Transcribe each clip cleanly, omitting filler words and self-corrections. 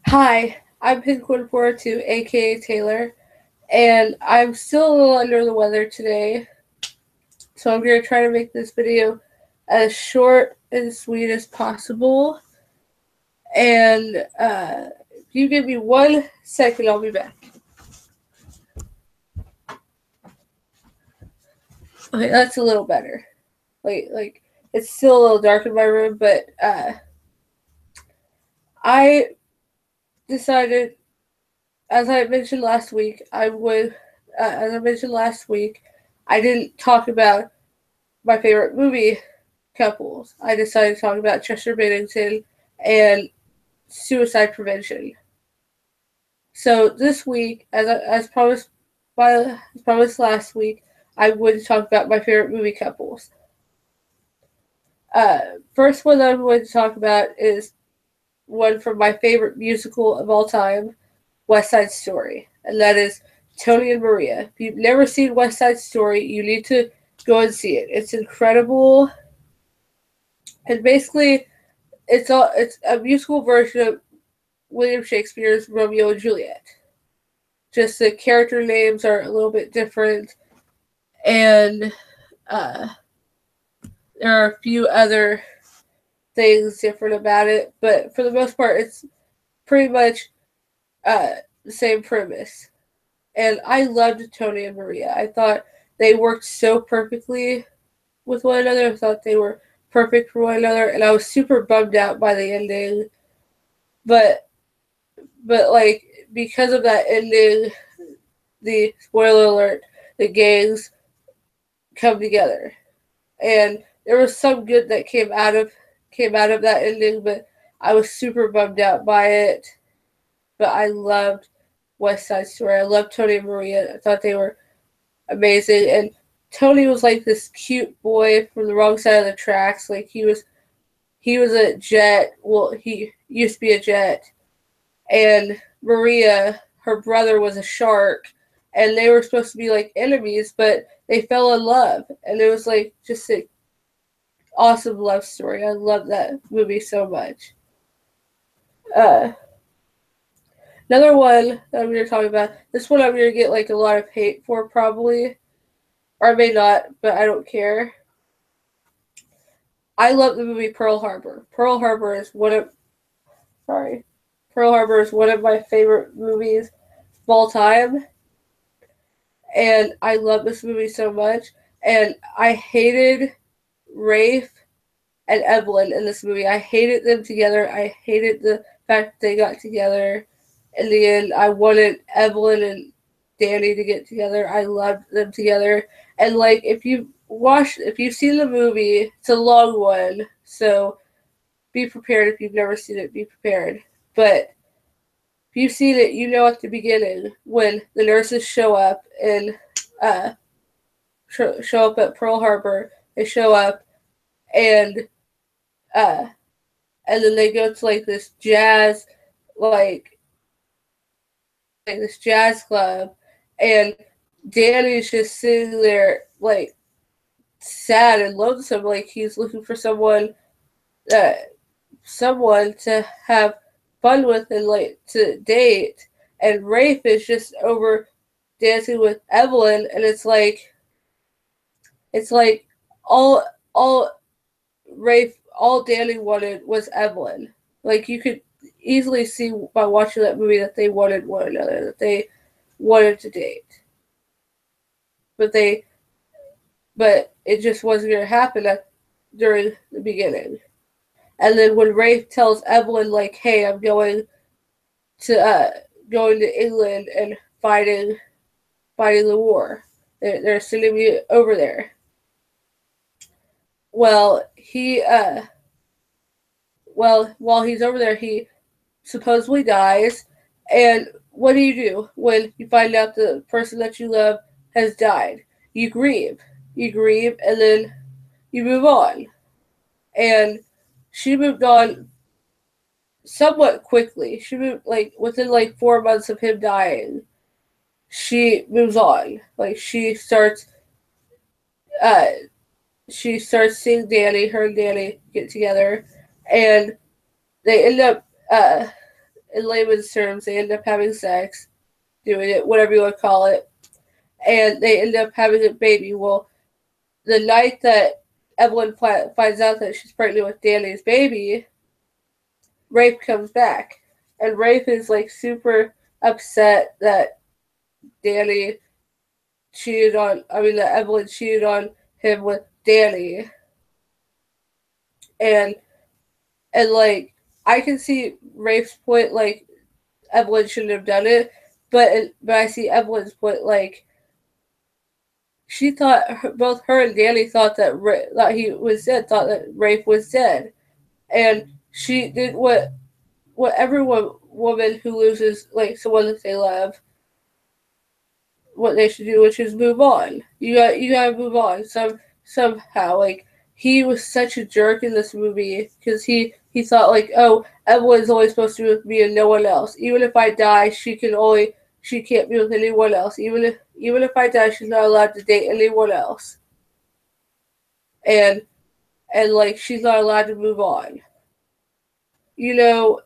Hi, I'm Pink142, aka Taylor, and I'm still a little under the weather today, so I'm going to try to make this video as short and sweet as possible. And if you give me 1 second, I'll be back. Okay, that's a little better. Like it's still a little dark in my room, but I decided, as I mentioned last week, as I mentioned last week, I didn't talk about my favorite movie couples. I decided to talk about Chester Bennington and suicide prevention. So this week, as promised as promised last week, I would talk about my favorite movie couples. First one that I'm going to talk about is one from my favorite musical of all time, West Side Story, and that is Tony and Maria. If you've never seen West Side Story, you need to go and see it. It's incredible. And basically, it's a musical version of William Shakespeare's Romeo and Juliet. Just the character names are a little bit different, and uh, there are a few other things different about it, but for the most part, it's pretty much the same premise. And I loved Tony and Maria. I thought they worked so perfectly with one another. I thought they were perfect for one another, and I was super bummed out by the ending. But like because of that ending, the spoiler alert, the gangs come together, and there was some good that came out of that ending, but I was super bummed out by it. But I loved West Side Story. I loved Tony and Maria. I thought they were amazing, and Tony was like this cute boy from the wrong side of the tracks. Like he was a jet. Well, he used to be a jet, and Maria, her brother, was a shark, and they were supposed to be like enemies, but they fell in love, and it was like just an awesome love story. I love that movie so much. Uh, Another one that I'm going to talk about. This one I'm going to get like a lot of hate for probably, or I may not, but I don't care. I love the movie Pearl Harbor. Sorry, Pearl Harbor is one of my favorite movies of all time, and I love this movie so much. And I hated Rafe and Evelyn in this movie. I hated them together. I hated the fact that they got together. In the end, I wanted Evelyn and Danny to get together. I loved them together. And like, if you've seen the movie, it's a long one, so be prepared. If you've never seen it, be prepared. But if you've seen it, you know at the beginning when the nurses show up and uh, show up at Pearl Harbor. They show up and uh, and then they go to like like this jazz club, and Danny's just sitting there like sad and lonesome, like he's looking for uh, someone to have fun with and like to date, and Rafe is just over dancing with Evelyn, and it's like all all all Danny wanted was Evelyn. Like you could easily see by watching that movie that they wanted one another, that they wanted to date, but it just wasn't going to happen during the beginning. And then when Rafe tells Evelyn like, "Hey, I'm to going to England and fighting the war. They're sending me over there." Well, while he's over there, he supposedly dies. And what do when you find out the person that you love has died? You grieve. You grieve, and then you move on. And she moved on somewhat quickly. She moved like within like 4 months of him dying. She moves on. Like uh she starts seeing Danny. Her and Danny get together, and they end up in layman's terms, they end up having sex, doing it, whatever you want to call it, and they end up having a baby. Well, the night that Evelyn finds out that she's pregnant with Danny's baby, Rafe comes back. And Rafe is like super upset that Danny cheated on, that Evelyn cheated on him with Danny. And like, I can see Rafe's point, like, Evelyn shouldn't have done it, but I see Evelyn's point, like, she thought, both her and Danny thought that he was dead, thought that Rafe was dead. And she did what every woman who loses, like, someone that they love, what they should do, which is move on. You gotta move on somehow. Like, he was such a jerk in this movie because he thought, like, oh, Evelyn's only supposed to be with me and no one else. Even if I die, she can't be with anyone else. Even if I die, she's not allowed to date anyone else. And like, she's not allowed to move on. You know,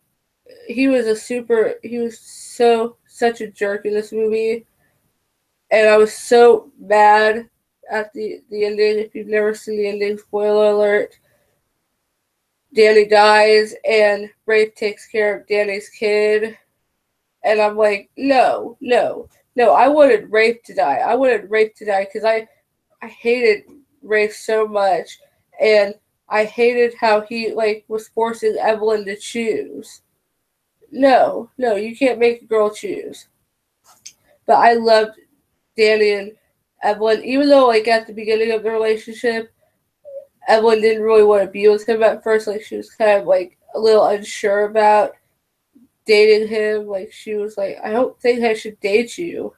he was such a jerk in this movie. And I was so mad at the ending. If you've never seen the ending, spoiler alert. Danny dies and Rafe takes care of Danny's kid. And I'm like, no. I wanted Rafe to die. I wanted Rafe to die because I hated Rafe so much. And I hated how he, like, was forcing Evelyn to choose. No, you can't make a girl choose. But I loved Danny and Evelyn, even though, like, at the beginning of the relationship, Evelyn didn't really want to be with him at first. Like, she was kind of, like, a little unsure about dating him. Like, she was like, I don't think I should date you.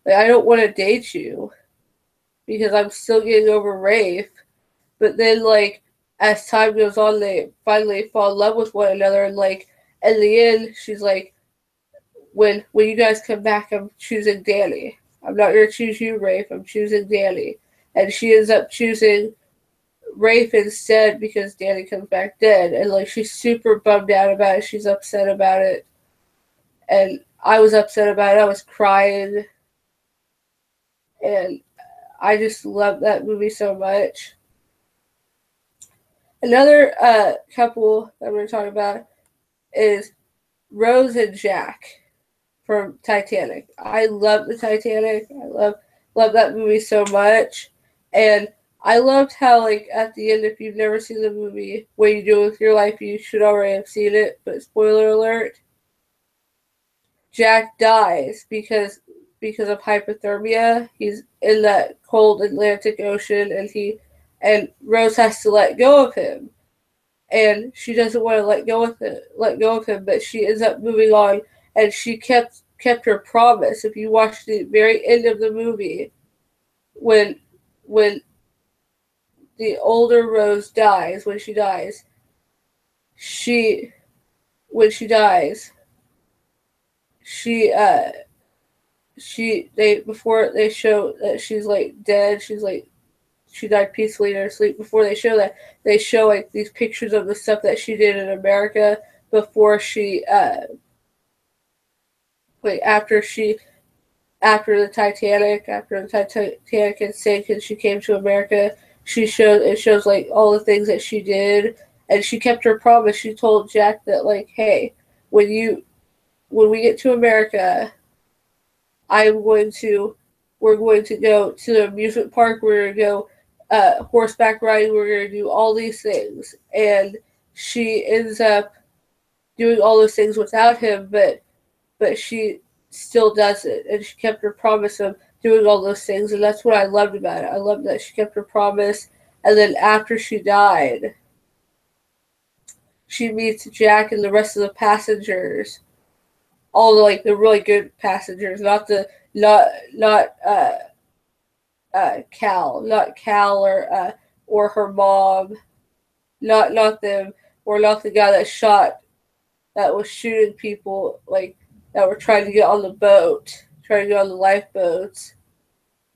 Like, I don't want to date you because I'm still getting over Rafe. But then, like, as time goes on, they finally fall in love with one another. And, like, in the end, she's like, when you guys come back, I'm choosing Danny. I'm not going to choose you, Rafe. I'm choosing Danny. And she ends up choosing Rafe instead because Danny comes back dead. And, like, she's super bummed out about it. She's upset about it. And I was upset about it. I was crying. And I just love that movie so much. Another couple that we're talking about is Rose and Jack from Titanic. I love the Titanic. I love that movie so much. And I loved how, like, at the end, if you've never seen the movie, What You Do With Your Life, you should already have seen it, but spoiler alert, Jack dies because of hypothermia. He's in that cold Atlantic Ocean, and Rose has to let go of him. And she doesn't want to let go of him, but she ends up moving on, and she kept her promise. If you watch the very end of the movie, when the older Rose dies, before they show that she's, like, dead, she's like, she died peacefully in her sleep. Before they show that, they show, like, these pictures of the stuff that she did in America before she after the Titanic had sank and she came to America. It shows, like, all the things that she did, and she kept her promise. She told Jack that, like, hey, when we get to America, we're going to go to the amusement park, we're going to go horseback riding, we're going to do all these things. And she ends up doing all those things without him, but she still does it, and she kept her promise of doing all those things, and that's what I loved about it. I loved that she kept her promise, and then after she died, she meets Jack and the rest of the passengers, all the, like, the really good passengers, not Cal or her mom, not them, or not the guy that was shooting people, like, that were trying to get on the lifeboats,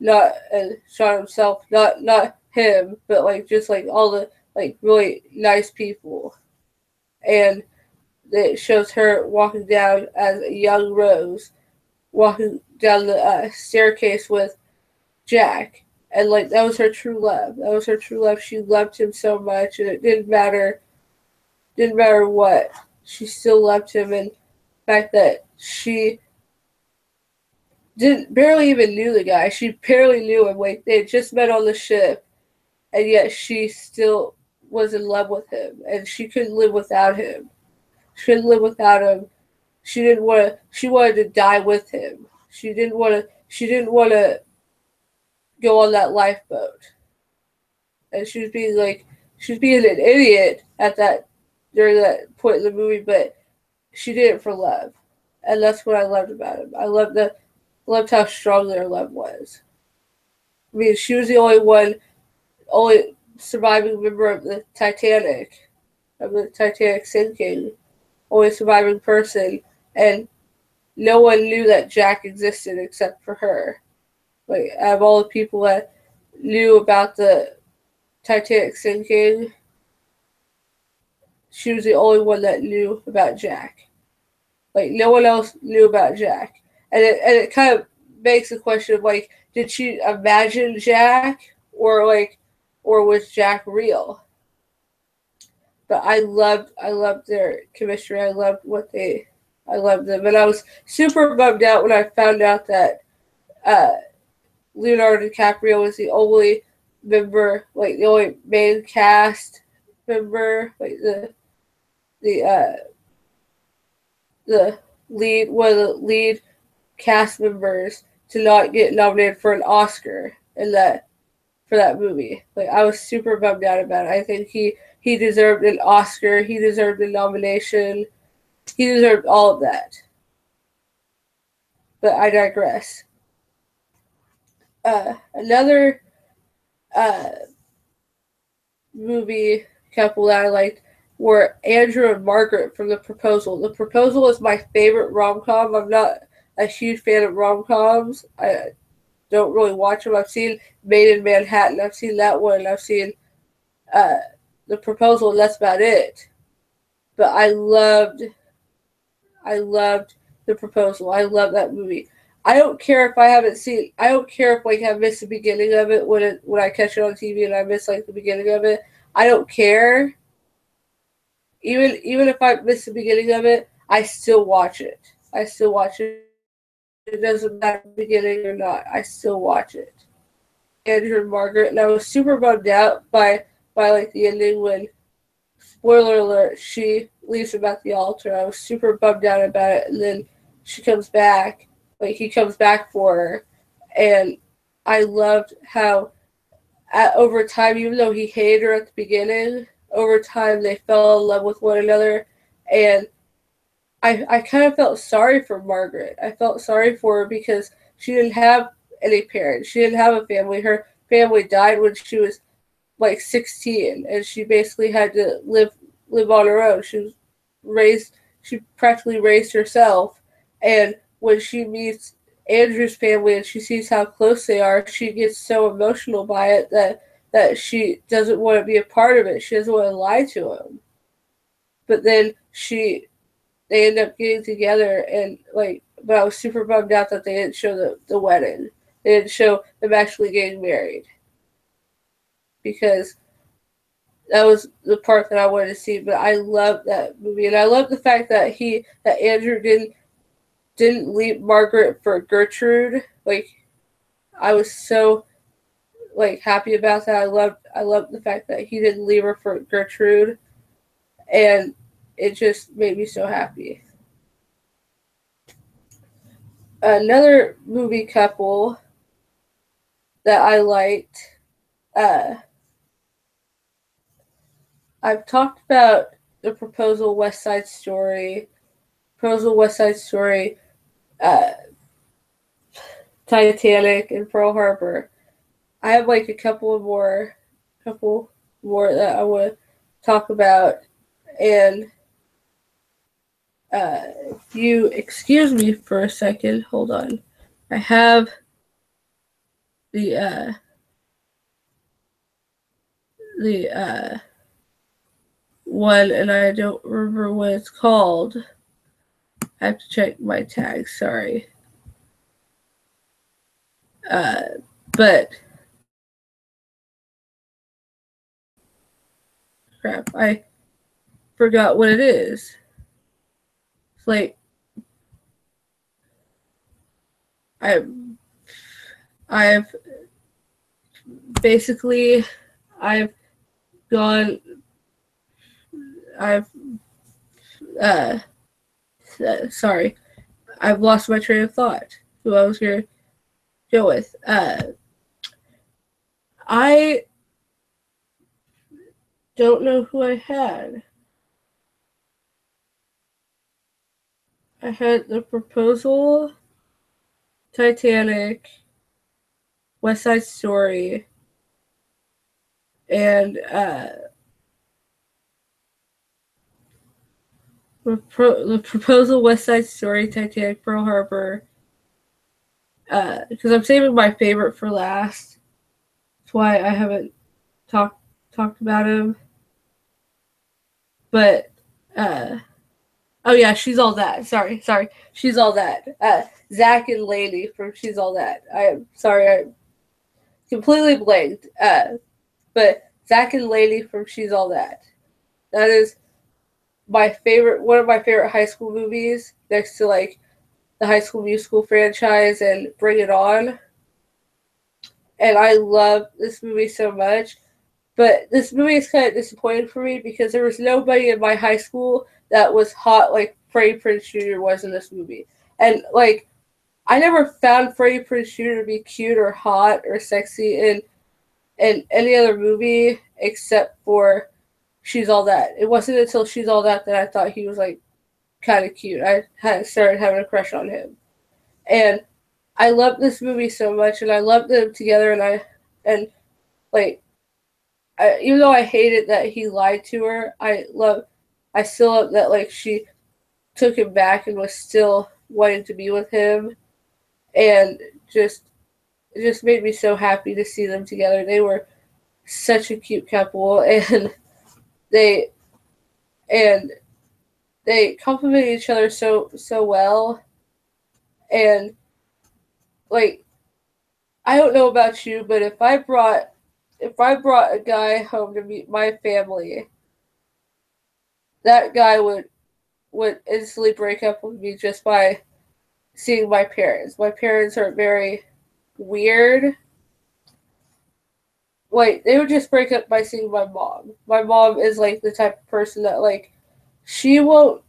and shot himself, not him, but, like, just, like, all the, like, really nice people. And It shows her walking down as a young Rose, walking down the staircase with Jack, and like that was her true love. That was her true love. She loved him so much, and it didn't matter what. She still loved him, and the fact that she didn't barely even knew the guy. She barely knew him. Like they had just met on the ship, and yet she still was in love with him, and she couldn't live without him. She couldn't live without him. She didn't want to. She wanted to die with him. She didn't want to. She didn't want to go on that lifeboat, and she was being an idiot at that during that point in the movie, but she did it for love, and that's what I loved about him. Loved how strong their love was. I mean, she was the only surviving member of the Titanic sinking, only surviving person, and no one knew that Jack existed except for her. Like, out of all the people that knew about the Titanic sinking, she was the only one that knew about Jack. Like, no one else knew about Jack. And it kind of makes the question of, like, did she imagine Jack? Or was Jack real? But I loved their chemistry. I loved them. And I was super bummed out when I found out that uh, Leonardo DiCaprio was the only member, like the only main cast member, like the the lead one of the lead cast members to not get nominated for an Oscar in that for that movie. Like I was super bummed out about it. I think he deserved an Oscar. He deserved a nomination. He deserved all of that. But I digress. Another uh, movie couple that I liked were Andrew and Margaret from The Proposal. The Proposal is my favorite rom-com. I'm not a huge fan of rom-coms. I don't really watch them. I've seen Made in Manhattan. I've seen that one. I've seen uh, The Proposal, and that's about it. But I loved The Proposal. I love that movie. I don't care if I haven't seen. I don't care if like I missed the beginning of it when I catch it on TV and I miss like the beginning of it. I don't care. Even if I miss the beginning of it, I still watch it. I still watch it. It doesn't matter beginning or not. I still watch it. Andrew and Margaret, and I was super bummed out by like the ending when, spoiler alert, she leaves him at the altar. I was super bummed out about it, and then she comes back, like he comes back for her, and I loved how over time, even though he hated her at the beginning, over time they fell in love with one another, and I kind of felt sorry for Margaret. I felt sorry for her because she didn't have any parents. She didn't have a family. Her family died when she was like 16, and she basically had to live on her own. She practically raised herself, and when she meets Andrew's family and she sees how close they are, she gets so emotional by it that she doesn't want to be a part of it. She doesn't want to lie to him. But then they end up getting together, and like, but I was super bummed out that they didn't show the wedding. They didn't show them actually getting married because that was the part that I wanted to see. But I love that movie, and I love the fact that Andrew didn't leave Margaret for Gertrude. Like I was so like happy about that. I loved the fact that he didn't leave her for Gertrude, and it just made me so happy. Another movie couple that I liked. Uh, I've talked about The Proposal, West Side Story, uh, Titanic, and Pearl Harbor. I have like a couple more that I want to talk about, and if you excuse me for a second, hold on. I have the one, and I don't remember what it's called. I have to check my tags, sorry. But crap, I forgot what it is. It's like I've basically I've gone I've uh sorry, I've lost my train of thought. Who I was gonna go with. I don't know who I had. I had The Proposal, Titanic, West Side Story, and The Proposal, West Side Story, Titanic, Pearl Harbor. Because I'm saving my favorite for last. That's why I haven't talked about him. But oh yeah, She's All That. Sorry, She's All That. Zach and Lady from She's All That. I am sorry, I completely blanked. But Zach and Lady from She's All That. That is my favorite, one of my favorite high school movies, next to like the High School Musical franchise and Bring It On. And I love this movie so much. But this movie is kind of disappointing for me because there was nobody in my high school that was hot like Freddie Prinze Jr. was in this movie. And like, I never found Freddie Prinze Jr. to be cute or hot or sexy in any other movie except for She's All That. It wasn't until She's All That that I thought he was like kind of cute. I had started having a crush on him, and I loved this movie so much, and I loved them together, and like, even though I hated that he lied to her, I still love that like she took him back and was still wanting to be with him, and just it just made me so happy to see them together. They were such a cute couple, and they and they complement each other so well. And like, I don't know about you, but if I brought a guy home to meet my family, that guy would instantly break up with me just by seeing my parents. My parents are very weird. Like, they would just break up by seeing my mom. My mom is like the type of person that like she won't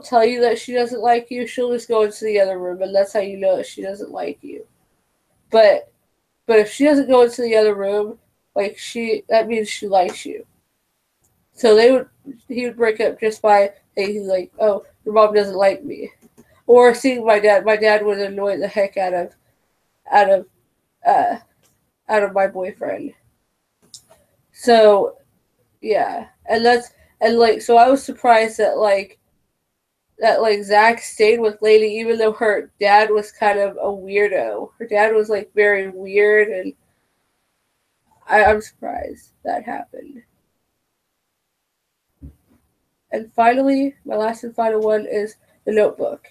tell you that she doesn't like you. She'll just go into the other room, and that's how you know that she doesn't like you. But if she doesn't go into the other room, like, that means she likes you. So he would break up just by thinking like, oh, your mom doesn't like me, or seeing my dad. My dad would annoy the heck out of uh out of my boyfriend. So yeah, and like, so I was surprised that like Zach stayed with Lady even though her dad was kind of a weirdo. Her dad was like very weird, and I'm surprised that happened. And finally, my last and final one is The Notebook.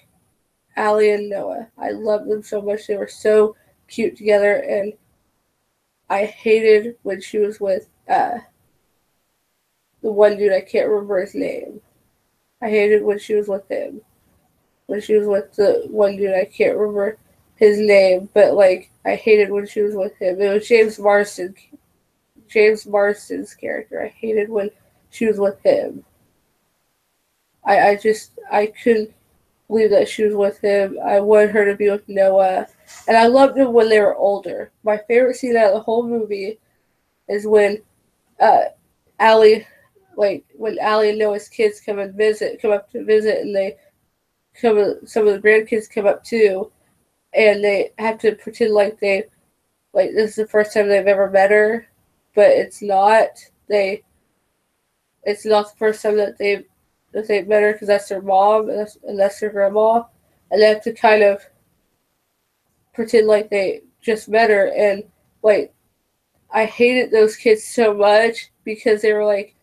Allie and Noah. I love them so much. They were so cute together, and I hated when she was with the one dude. I can't remember his name. I hated when she was with him. When she was with the one dude, I can't remember his name, but like, I hated when she was with him. It was James Marsden. James Marsden's character. I hated when she was with him. I couldn't believe that she was with him. I wanted her to be with Noah. And I loved them when they were older. My favorite scene out of the whole movie is when uh, Allie, like, when Allie and Noah's kids come up to visit, and some of the grandkids come up too, and they have to pretend like this is the first time they've ever met her, but it's not. It's not the first time that they've met her, because that's their mom, and that's their grandma, and they have to kind of pretend like they just met her. And like, I hated those kids so much because they were like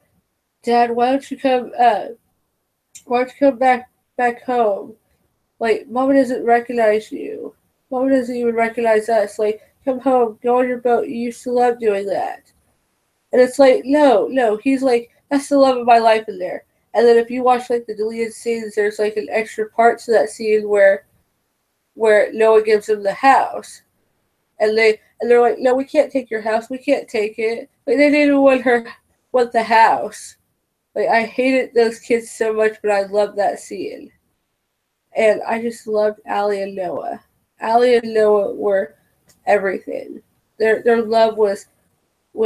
Dad, why don't you come back home? Like, Mama doesn't recognize you. Mama doesn't even recognize us. Like, come home, go on your boat. You used to love doing that. And it's like, no, no. He's like, that's the love of my life in there. And then if you watch like the deleted scenes, there's like an extra part to that scene where Noah gives him the house, and they're like, no, we can't take your house. We can't take it. Like they didn't want the house. Like I hated those kids so much, but I loved that scene, and I just loved Allie and Noah. Allie and Noah were everything. Their love was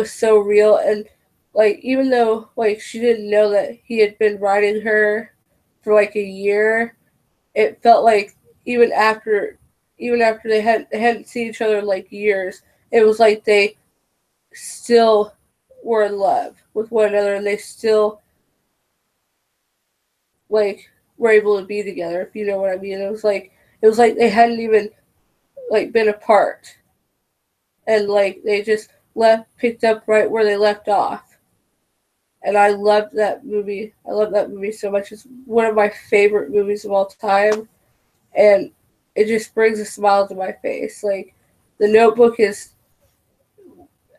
so real, and like even though like she didn't know that he had been riding her for like a year, it felt like even after they hadn't seen each other in like years, it was like they still were in love with one another, and they still like were able to be together, if you know what I mean. It was like they hadn't even like been apart, and like they just picked up right where they left off. And I loved that movie. I love that movie so much. It's one of my favorite movies of all time, and it just brings a smile to my face. Like, The Notebook is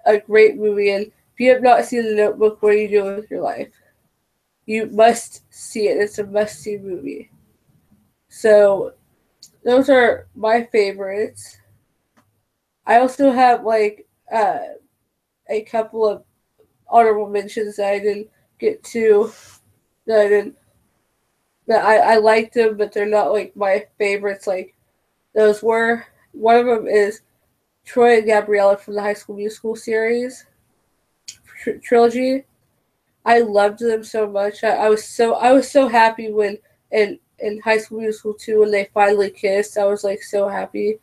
a great movie, and if you have not seen The Notebook, what are you doing with your life? You must see it. It's a must-see movie. So those are my favorites. I also have like a couple of honorable mentions that I didn't get to that I didn't that I liked them, but they're not like my favorites. Like those were one of them is Troy and Gabriella from the High School Musical series trilogy. I loved them so much. I was so happy when in High School Musical 2 when they finally kissed. I was like so happy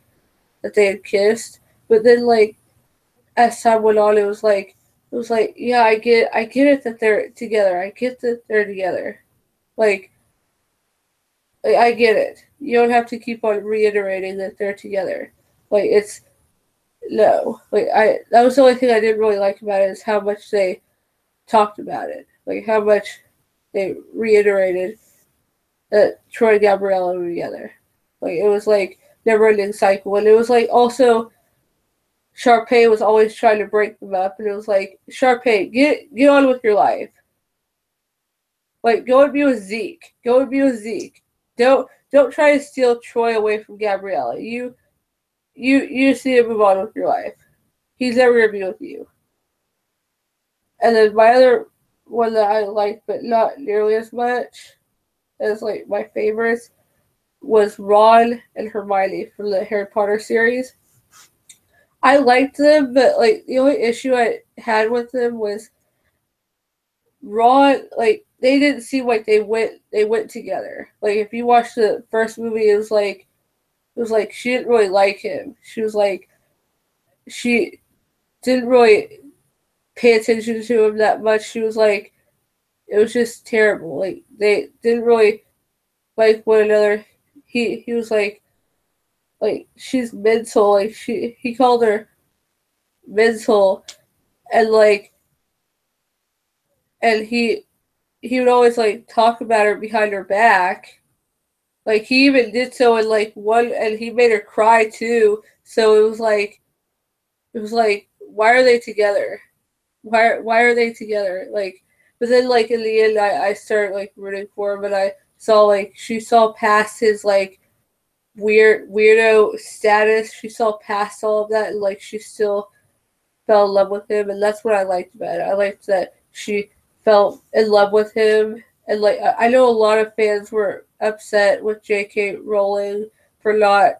that they had kissed. But then like as time went on, it was like yeah, I get it that they're together. I get that they're together. Like I get it. You don't have to keep on reiterating that they're together. Like it's no. Like I that was the only thing I didn't really like about it is how much they talked about it. Like how much they reiterated that Troy and Gabriella were together. Like it was like never ending cycle. And it was like also Sharpay was always trying to break them up, and it was like, Sharpay, get on with your life. Like go and be with Zeke. Go and be with Zeke. Don't try to steal Troy away from Gabriella. You just need to move on with your life. He's never gonna be with you. And then my other one that I liked but not nearly as much as like my favorites was Ron and Hermione from the Harry Potter series. I liked them, but like the only issue I had with them was Ron. Like they didn't seem like they went together. Like if you watch the first movie, it was like she didn't really like him. She was like she didn't really pay attention to him that much. She was like it was just terrible. Like they didn't really like one another. He was like she's mental. Like he called her mental, and like and he would always like talk about her behind her back. Like he even did so in like one, and he made her cry too. So it was like why are they together? Why are they together? Like, but then like in the end, I started like rooting for him, and I saw like she saw past his like weirdo status. She saw past all of that, and like she still fell in love with him, and that's what I liked about it. I liked that she fell in love with him, and like I know a lot of fans were upset with J.K. Rowling for not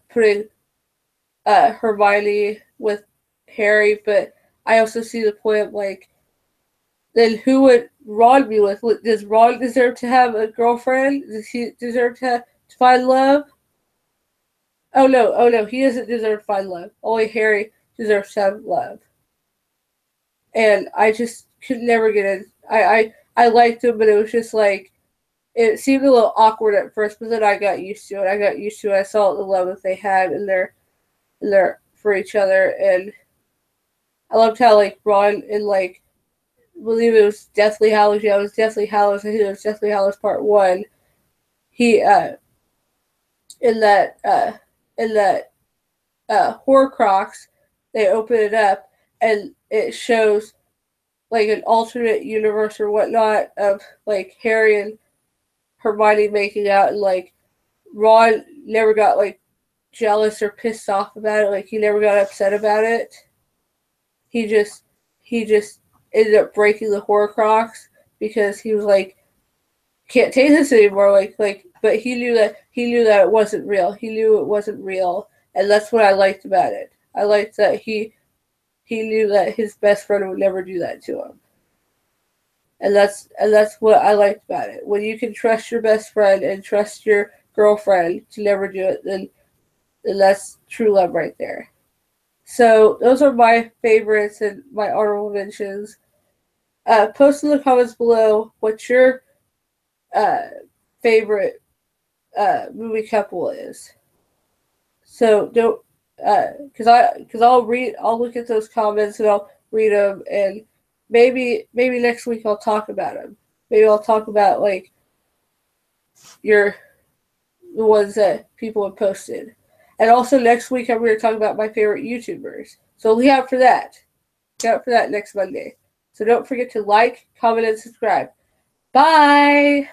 putting Hermione with Harry, but I also see the point of like, then who would Ron be with? Does Ron deserve to have a girlfriend? Does he deserve to find love? Oh no, he doesn't deserve to find love. Only Harry deserves to have love. And I just could never get it. I liked him, but it was just like it seemed a little awkward at first, but then I got used to it. I got used to it. I saw the love that they had in their for each other, and I loved how like Ron and like believe it was Deathly Hallows. Yeah, it was Deathly Hallows. I think it was Deathly Hallows Part 1. He, in that, Horcrux, they open it up and it shows like an alternate universe or whatnot of like Harry and Hermione making out, and like Ron never got like jealous or pissed off about it. Like he never got upset about it. He just ended up breaking the Horcrux because he was like, can't take this anymore. But he knew that it wasn't real. He knew it wasn't real, and that's what I liked about it. I liked that he knew that his best friend would never do that to him. And that's what I liked about it. When you can trust your best friend and trust your girlfriend to never do it, then that's true love right there. So those are my favorites and my honorable mentions. Post in the comments below what your favorite movie couple is. So don't, because I'll look at those comments and I'll read them, and maybe next week I'll talk about them. Maybe I'll talk about like the ones that people have posted, and also next week I'm going to talk about my favorite YouTubers. So look out for that. Look out for that next Monday. So don't forget to like, comment, and subscribe. Bye.